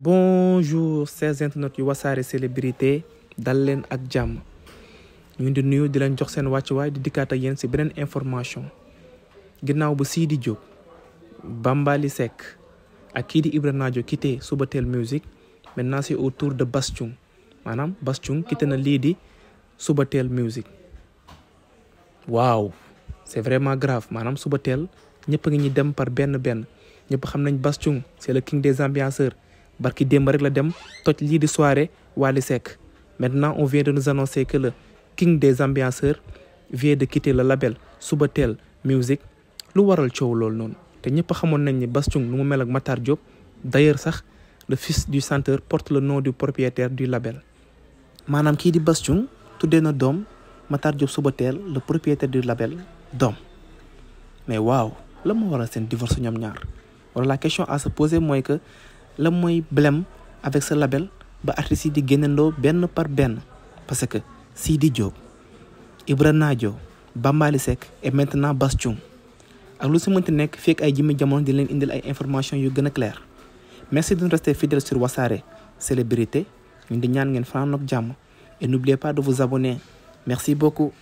Bonjour chers internautes yu Wassare Célébrité dal leen ak jàmm ñu ngi di nuyu di leen jox seen wàccuwaay di dikkaat ak yéen ci beneen information ginnaaw bu Sidi Diop Bambaly Seck ak kii di Ibra Nadio quitté Subatel Music maintenant c'est au tour de Bass Thioung maanaam Bass Thioung quitté na lii di Subatel Music waaw c'est vraiment grave maanaam Subatel ñëpp a ngi ñuy dem par benn ñëpp xam nañ Bass Thioung c'est le king des ambianceurs barki démb rek la dem toj lii di soirée Wally Seck maintenant on vient de nous annoncer que le king des ambianceurs vient de quitter le label Subatel Music lu waral coow loolu noonu te ñëpp xamoon nañ ni Bass Thioung nu mu mel ak Matar Diop d'ailleurs sax le fils du chanteur porte le nom du propriétaire du label maanaam kii di Bass Thioung tuddee na doom Matar Diop Subatel le propriétaire du label doom mais waaw la moo waral seen divorce ñoom ñaar wala la question à se poser mooy que la mooy blème avec ce label ba artistes yi di génnandoo benn par benn parce que Sidi Diop Ibra Nadio Bambaly Seck et maintenant Bass Thioung ak lu si mënti nekk fekk ay jimi jamono di leen indil ay information yu gën a clair merci de rester fidèle sur Wassare Célébrité ñu di ñaan ngeen fanaan ak jàmm et n'oubliez pas de vous abonner merci beaucoup.